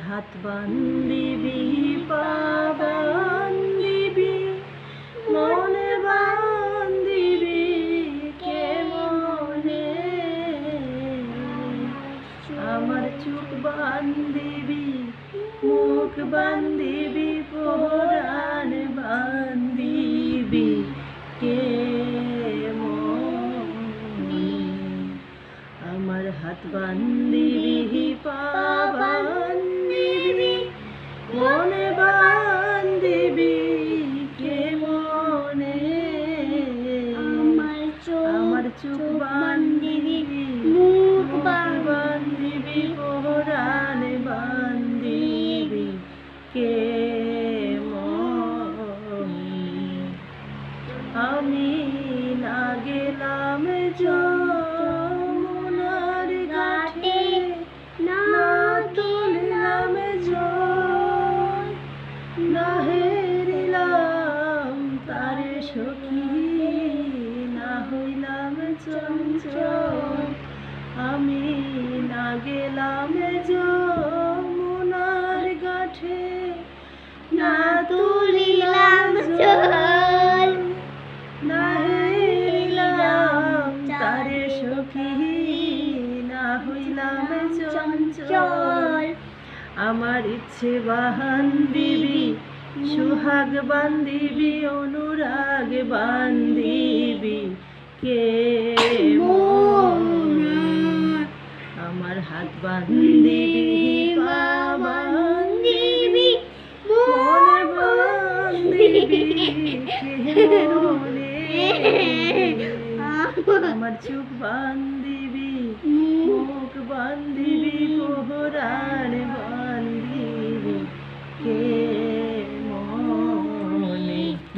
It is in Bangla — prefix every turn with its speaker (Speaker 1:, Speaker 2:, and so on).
Speaker 1: হাত বান্ধিবি, পা বান্ধিবি, মনে বান্ধিবি কেমনে? আমার চোখ বান্ধিবি, মুখ বান্ধিবি, পরাণ বান্ধিবি কেমনে? আমার হাত বান্ধিবি, পা বান্ধিবি, মনে বান্ধিবি কেমনে? আমার চোখ বান্ধিবি, মুখ বান্ধিবি, পরাণ বান্ধিবি কেমনে? আমি না গেলাম যমুনার ঘাটে, না তুলিলাম জল, না হেরিলাম তারে সখী, না হইলাম চঞ্চল। আমি না গেলাম যমুনার ঘাটে, না তুলিলাম জল, না হেরিলাম তারে সখী, না হইলাম চঞ্চল। আমার ইচ্ছে বান্ধিবি, সোহাগ বান্ধিবি, অনুরাগ বান্ধিবি কেমনে? আমার হাত বান্ধিবি, পা বান্ধিবি, মনে বান্ধিবি কেমনে? আমার চোখ বান্ধিবি, মুখ বান্ধিবি, পরাণ